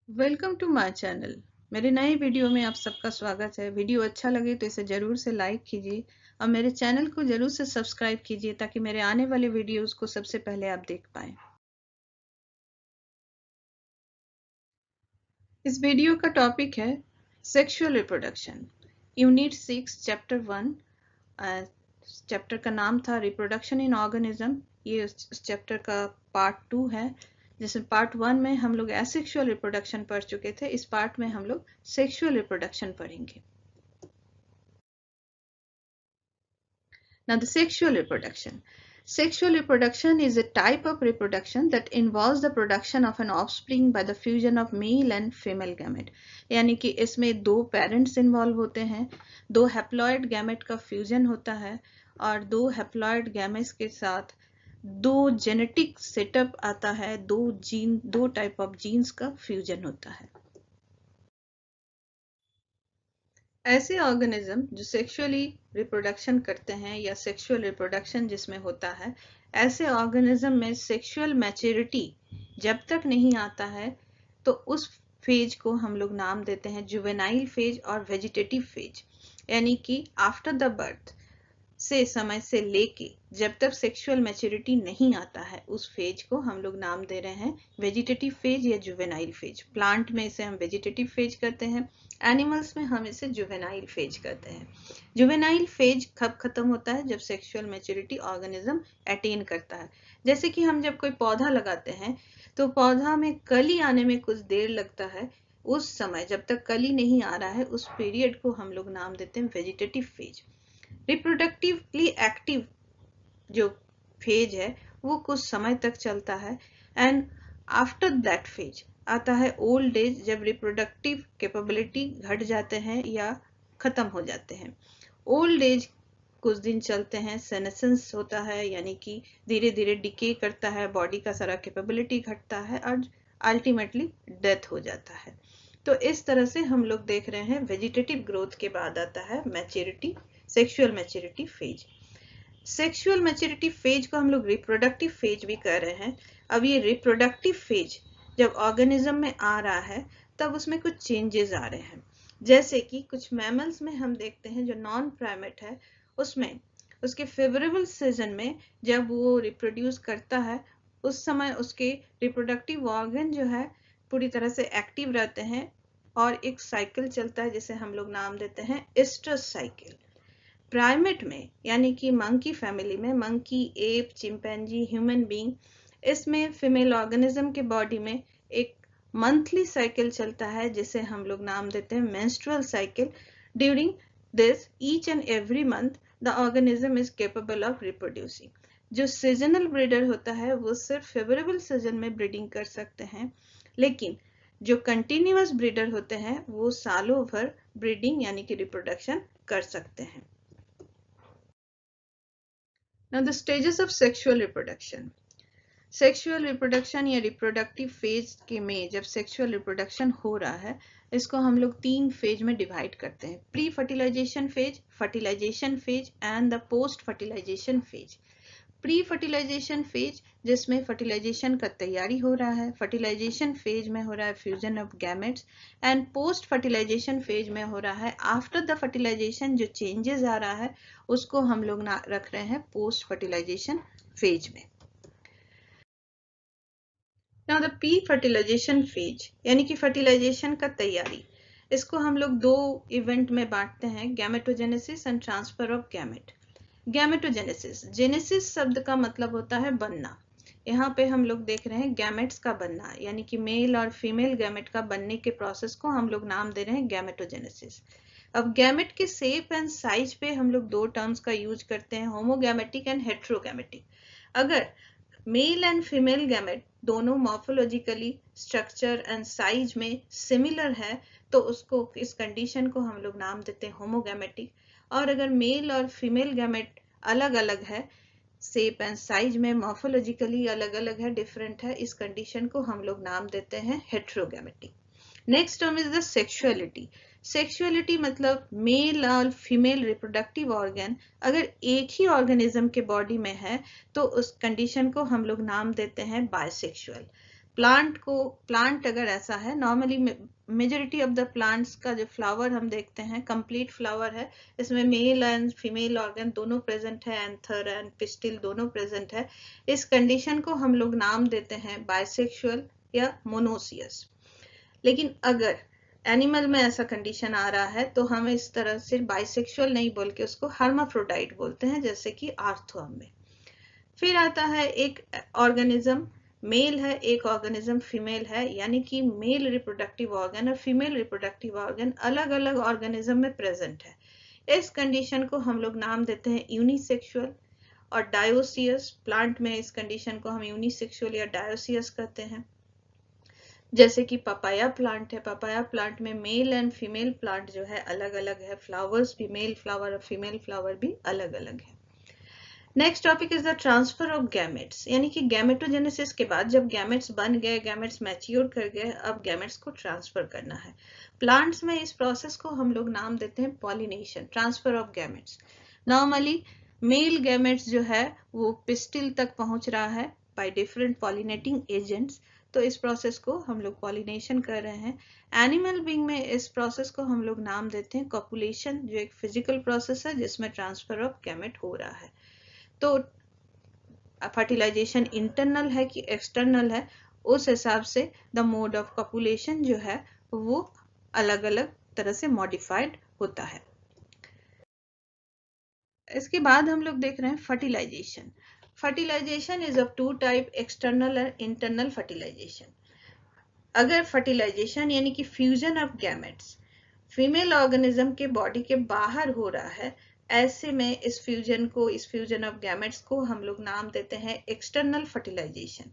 Welcome to my channel. मेरे नए video में आप सबका स्वागत है। वीडियो अच्छा लगे तो इसे ज़रूर से लाइक कीजिए और मेरे चैनल को ज़रूर से सब्सक्राइब कीजिए ताकि मेरे आने वाले वीडियोस को सबसे पहले आप देख पाएँ। इस वीडियो का टॉपिक है sexual reproduction, unit 6 chapter 1। Chapter का नाम था रिप्रोडक्शन इन ऑर्गेनिज्म। ये उस चैप्टर का पार्ट 2 है, जिसमें पार्ट 1 में हम लोग एसेक्सुअल रिप्रोडक्शन पढ़ चुके थे। इस पार्ट में हम लोग सेक्सुअल रिप्रोडक्शन पढ़ेंगे। Now, the sexual reproduction. Sexual reproduction is a type of reproduction that involves the production of an offspring by the fusion of male and female gamete. यानी कि इसमें दो पेरेंट्स इन्वॉल्व होते हैं, दो हैप्लॉइड गैमेट का fusion होता है और दो हैप्लॉइड गैमेट्स के साथ दो जेनेटिक सेटअप आता है, दो टाइप ऑफ जीन्स का फ्यूजन होता है। ऐसे ऑर्गेनिज्म जो सेक्सुअली रिप्रोडक्शन करते हैं या सेक्सुअल रिप्रोडक्शन जिसमें होता है, ऐसे ऑर्गेनिज्म में सेक्सुअल मैच्योरिटी जब तक नहीं आता है तो उस फेज को हम लोग नाम देते हैं जुवेनाइल फेज और वेजिटेटिव फेज। यानी कि आफ्टर द बर्थ से समय से लेके जब तक सेक्सुअल मैच्योरिटी नहीं आता है उस फेज को हम लोग नाम दे रहे हैं वेजिटेटिव फेज या जुवेनाइल फेज। प्लांट में इसे हम वेजिटेटिव फेज कहते हैं, एनिमल्स में हम इसे जुवेनाइल फेज कहते हैं। जुवेनाइल फेज कब खत्म होता है? जब सेक्सुअल मैच्योरिटी ऑर्गेनिज्म अटेन करता है। जैसे कि हम जब कोई पौधा लगाते हैं तो पौधा में कली आने में कुछ देर लगता है, उस समय जब तक कली नहीं आ रहा है उस पीरियड को हम लोग नाम देते हैं वेजिटेटिव फेज। रिप्रोडक्टिवली एक्टिव जो फेज है वो कुछ समय तक चलता है एंड आफ्टर दैट फेज आता है ओल्ड एज, जब रिप्रोडक्टिव कैपेबिलिटी घट जाते हैं या खत्म हो जाते हैं। ओल्ड एज कुछ दिन चलते हैं, सेनेसेंस होता है यानी कि धीरे धीरे डिके करता है, बॉडी का सारा कैपेबिलिटी घटता है और अल्टीमेटली डेथ हो जाता है। तो इस तरह से हम लोग देख रहे हैं वेजिटेटिव ग्रोथ के बाद आता है maturity, sexual maturity phase. Sexual maturity phase को हम लोग रिप्रोडक्टिव फेज भी कह रहे हैं। अब ये रिप्रोडक्टिव फेज जब ऑर्गेनिज्म में आ रहा है तब उसमें कुछ चेंजेस आ रहे हैं। जैसे कि कुछ मैमल्स में हम देखते हैं जो नॉन प्राइमेट है, उसमें उसके फेवरेबल सीजन में जब वो रिप्रोड्यूस करता है उस समय उसके रिप्रोडक्टिव ऑर्गन जो है पूरी तरह से एक्टिव रहते हैं और एक साइकिल चलता है जिसे हम लोग नाम देते हैं एस्ट्रस साइकिल। प्राइमेट में यानी कि मंकी फैमिली में, monkey, app, chimpanzee, human being, इसमें फीमेल ऑर्गेनिज्म के बॉडी में एक मंथली साइकिल चलता है जिसे हम लोग नाम देते हैं menstrual cycle. During this each and every month the organism is capable of reproducing. जो सीजनल ब्रीडर होता है वो सिर्फ फेवरेबल सीजन में ब्रीडिंग कर सकते हैं, लेकिन जो कंटिन्यूअस ब्रीडर होते हैं वो सालों भर ब्रीडिंग यानी कि रिप्रोडक्शन कर सकते हैं। Now the stages of sexual reproduction. Sexual reproduction या रिप्रोडक्टिव फेज के में जब सेक्सुअल रिप्रोडक्शन हो रहा है इसको हम लोग तीन फेज में डिवाइड करते हैं: pre fertilization phase and the post fertilization phase. Pre fertilization phase जिसमें फर्टिलाइजेशन का तैयारी हो रहा है, फर्टिलाइजेशन फेज में हो रहा है fusion of gametes, and post fertilization phase में हो रहा है आफ्टर द फर्टिलाइजेशन जो चेंजेस आ रहा है उसको हम लोग रख रहे हैं पोस्ट फर्टिलाइजेशन फेज में। Now the pre fertilization phase यानी कि फर्टिलाइजेशन का तैयारी, इसको हम लोग दो इवेंट में बांटते हैं: gametogenesis and transfer of gamete. Gametogenesis, genesis शब्द का मतलब होता है बनना। यहाँ पे हम लोग देख रहे हैं गैमेट्स का बनना, यानी कि मेल और फीमेल गैमेट का बनने के प्रोसेस को हम लोग नाम दे रहे हैं गैमेटोजेनेसिस। अब गैमेट के शेप एंड साइज पे हम लोग दो टर्म्स का यूज करते हैं, होमोगैमेटिक एंड हेट्रोगैमेटिक। अगर मेल एंड फीमेल गैमेट दोनों मॉर्फोलॉजिकली, स्ट्रक्चर एंड साइज में सिमिलर है तो उसको, इस कंडीशन को हम लोग नाम देते हैं होमोगैमेटिक। और अगर मेल और फीमेल गैमेट अलग अलग है, शेप एंड साइज में मॉर्फोलॉजिकली अलग अलग है, डिफरेंट है, इस कंडीशन को हम लोग नाम देते हैं heterogametic. Next term is the sexuality. Sexuality मतलब मेल और फीमेल रिप्रोडक्टिव ऑर्गन अगर एक ही ऑर्गेनिज्म के बॉडी में है तो उस कंडीशन को हम लोग नाम देते हैं बायसेक्सुअल। प्लांट अगर ऐसा है, normally majority of the plants का जो फ्लावर हम देखते हैं कंप्लीट फ्लावर है, इसमें मेल एंड फीमेल ऑर्गन दोनों प्रेजेंट है, एंथर एंड पिस्टिल दोनों प्रेजेंट है। इस कंडीशन को हम लोग नाम देते हैं बाइसेक्सुअल या मोनोसियस। लेकिन अगर एनिमल में ऐसा कंडीशन आ रहा है तो हम इस तरह से बाइसेक्सुअल नहीं बोल के उसको हर्माफ्रोडाइट बोलते हैं, जैसे कि आर्थ्रोम में। फिर आता है एक ऑर्गेनिज्म मेल है, एक ऑर्गेनिज्म फीमेल है, यानी कि मेल रिप्रोडक्टिव ऑर्गन और फीमेल रिप्रोडक्टिव ऑर्गन अलग अलग ऑर्गेनिज्म में प्रेजेंट है। इस कंडीशन को हम लोग नाम देते हैं यूनिसेक्सुअल और डायोसियस। प्लांट में इस कंडीशन को हम यूनिसेक्सुअल या डायोसियस कहते हैं। जैसे कि पपाया प्लांट है, पपाया प्लांट में मेल एंड फीमेल प्लांट जो है अलग अलग है, फ्लावर्स भी मेल फ्लावर और फीमेल फ्लावर भी अलग अलग है। Next topic is the transfer of gametes, यानी कि गैमेटोजेनेसिस के बाद जब गैमेट्स बन गए, गैमेट्स मैच्योर कर गए, अब गैमेट्स को ट्रांसफर करना है। प्लांट्स में इस प्रोसेस को हम लोग नाम देते हैं pollination, transfer of gametes. Normally male gametes जो है वो पिस्टिल तक पहुंच रहा है बाय डिफरेंट पॉलिनेटिंग एजेंट्स, तो इस प्रोसेस को हम लोग पॉलिनेशन कर रहे हैं। एनिमल बीइंग में इस प्रोसेस को हम लोग नाम देते हैं कॉपुलेशन, जो एक फिजिकल प्रोसेस है जिसमें ट्रांसफर ऑफ गैमेट हो रहा है। तो फर्टिलाइजेशन इंटरनल है कि एक्सटर्नल है, उस हिसाब से द मोड ऑफ कॉपुलेशन जो है वो अलग अलग तरह से मॉडिफाइड होता है। इसके बाद हम लोग देख रहे हैं fertilization. Fertilization is of two type, external और इंटरनल फर्टिलाइजेशन। अगर फर्टिलाइजेशन यानी कि fusion of gametes female organism के बॉडी के बाहर हो रहा है, ऐसे में इस फ्यूजन ऑफ गैमेट्स को हम लोग नाम देते हैं एक्सटर्नल फर्टिलाइजेशन।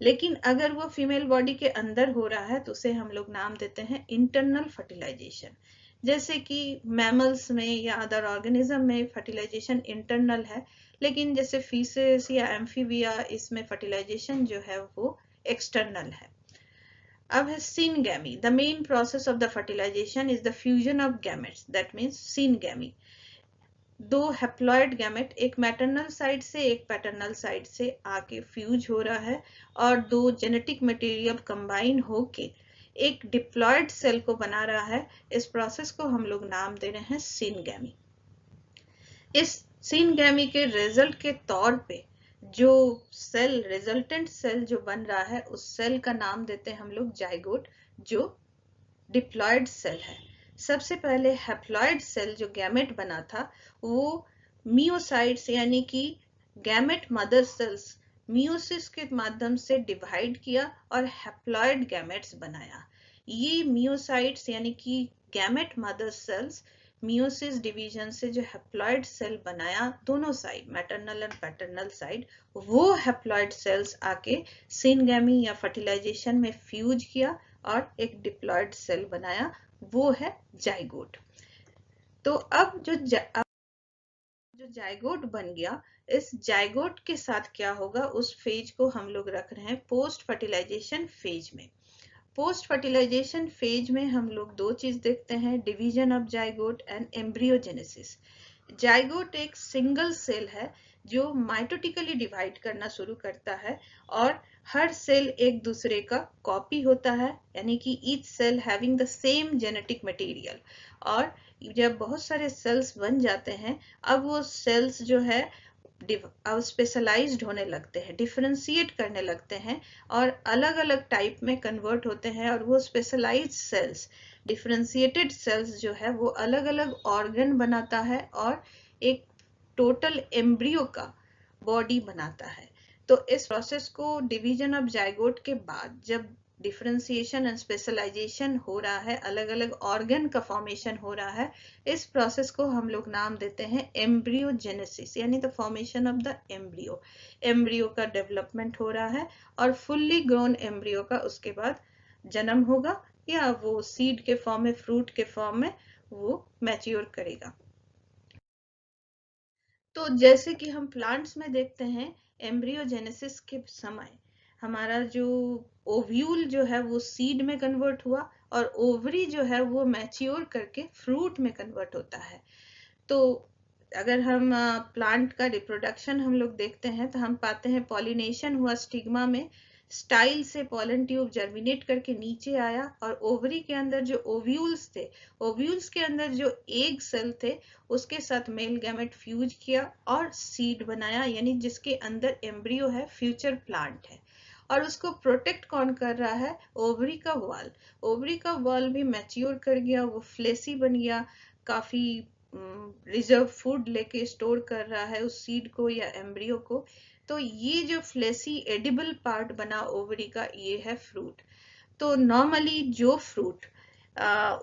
लेकिन अगर वो फीमेल बॉडी के अंदर हो रहा है तो उसे हम लोग नाम देते हैं इंटरनल फर्टिलाइजेशन। जैसे कि मैमल्स में या अदर ऑर्गेनिज्म में फर्टिलाइजेशन इंटरनल है, लेकिन जैसे फीसेस या एम्फीबिया, इसमें फर्टिलाइजेशन जो है वो एक्सटर्नल है। अब है syngamy. The main process of the fertilization is the fusion of gametes. That means syngamy. दो हैप्लॉइड गैमेट एक मैटरनल साइड से एक पैटर्नल साइड से आके फ्यूज हो रहा है और दो जेनेटिक मटेरियल कंबाइन होके एक डिप्लॉयड सेल को बना रहा है। इस प्रोसेस को हम लोग नाम दे रहे हैं syngamy. इस syngamy के रिजल्ट के तौर पे जो सेल, रिजल्टेंट सेल जो बन रहा है, उस सेल का नाम देते हैं हम लोग जाइगोट, जो डिप्लॉयड सेल है। सबसे पहले हैप्लॉयड सेल जो गैमेट बना था वो मियोसाइट्स यानी कि गैमेट मदर सेल्स मियोसिस के माध्यम से डिवाइड किया और हैप्लॉयड गैमेट्स बनाया। ये मियोसाइट्स यानी कि gamete mother cells meiosis division से जो हैप्लॉयड सेल बनाया, दोनों side maternal and paternal side, वो हैप्लॉयड सेल्स आके सिनगैमी या फर्टिलाइजेशन में फ्यूज किया और एक डिप्लॉयड सेल बनाया, वो है जाइगोट। तो अब जो जाइगोट बन गया, इस जाइगोट के साथ क्या होगा, उस फेज को हम लोग रख रहे हैं पोस्ट फर्टिलाइजेशन फेज में। पोस्ट फर्टिलाइजेशन फेज में हम लोग दो चीज देखते हैं, division of zygote and embryogenesis. Zygote एक सिंगल सेल है जो माइटोटिकली डिवाइड करना शुरू करता है और हर सेल एक दूसरे का कॉपी होता है, यानी कि each cell having the same genetic material. और जब बहुत सारे सेल्स बन जाते हैं, अब वो सेल्स जो है अब स्पेशलाइज्ड होने लगते हैं, डिफरेंशिएट करने लगते हैं और अलग अलग टाइप में कन्वर्ट होते हैं। और वो स्पेशलाइज्ड सेल्स, डिफरेंशिएटेड सेल्स जो है वो अलग अलग ऑर्गन बनाता है और एक टोटल एम्ब्रियो का बॉडी बनाता है। तो इस प्रोसेस को डिवीजन ऑफ जाइगोट के बाद जब डिफरेंशिएशन एंड स्पेशलाइजेशन हो रहा है, अलग अलग ऑर्गन का फॉर्मेशन हो रहा है, इस प्रोसेस को हम लोग नाम देते हैं एम्ब्रियोजेनेसिस, यानी the formation of the embryo. Embryo का डेवलपमेंट हो रहा है और फुल्ली ग्रोन एम्ब्रियो का उसके बाद जन्म होगा या वो सीड के फॉर्म में, फ्रूट के फॉर्म में वो मैच्योर करेगा। तो जैसे कि हम प्लांट्स में देखते हैं, एम्ब्रियोजेनेसिस के समय हमारा जो ओव्यूल जो है वो सीड में कन्वर्ट हुआ और ओवरी जो है वो मैच्योर करके फ्रूट में कन्वर्ट होता है। तो अगर हम प्लांट का रिप्रोडक्शन हम लोग देखते हैं तो हम पाते हैं पॉलिनेशन हुआ स्टिग्मा में, स्टाइल से पॉलन ट्यूब जर्मिनेट करके नीचे आया और ओवरी के अंदर जो ओव्यूल्स थे, ओव्यूल्स के अंदर जो एग सेल थे उसके साथ मेल गैमेट फ्यूज किया और सीड बनाया, यानी जिसके अंदर एम्ब्रियो है, फ्यूचर प्लांट है। और उसको प्रोटेक्ट कौन कर रहा है? ओवरी का वॉल। ओवरी का वॉल भी मैच्योर कर गया, वो फ्लेसी बन गया, काफी रिजर्व फूड लेके स्टोर कर रहा है उस सीड को या एम्ब्रियो को। तो ये जो फ्लेसी एडिबल पार्ट बना ओवरी का, ये है फ्रूट। तो नॉर्मली जो फ्रूट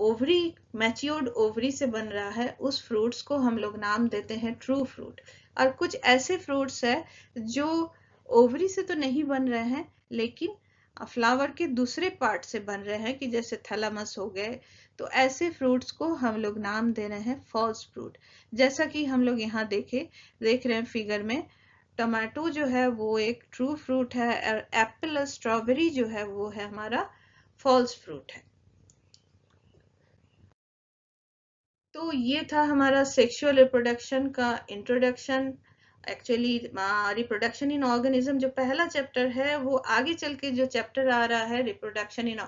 ओवरी, मैच्योर्ड ओवरी से बन रहा है, उस फ्रूट्स को हम लोग नाम देते हैं ट्रू फ्रूट। और कुछ ऐसे फ्रूट्स है जो ओवरी से तो नहीं बन रहे हैं लेकिन फ्लावर के दूसरे पार्ट से बन रहे हैं, कि जैसे थैलेमस हो गए। तो ऐसे फ्रूट्स को हम लोग नाम दे रहे हैं फॉल्स फ्रूट। जैसा कि हम लोग यहाँ देख रहे हैं फिगर में, टमाटो जो है वो एक ट्रू फ्रूट है और एप्पल और स्ट्रॉबेरी जो है वो है हमारा फॉल्स फ्रूट है। तो ये था हमारा सेक्सुअल रिप्रोडक्शन का introduction. Actually reproduction in organism जो पहला चैप्टर है, वो आगे चल के जो चैप्टर आ रहा है reproduction in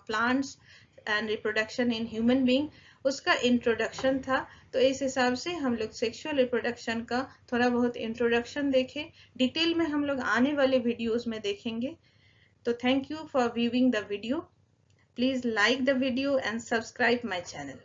plants and reproduction in human being, उसका इंट्रोडक्शन था। तो इस हिसाब से हम लोग सेक्सुअल रिप्रोडक्शन का थोड़ा बहुत इंट्रोडक्शन देखें। डिटेल में हम लोग आने वाले वीडियोस में देखेंगे। तो thank you for viewing the video. Please like the video and subscribe my channel.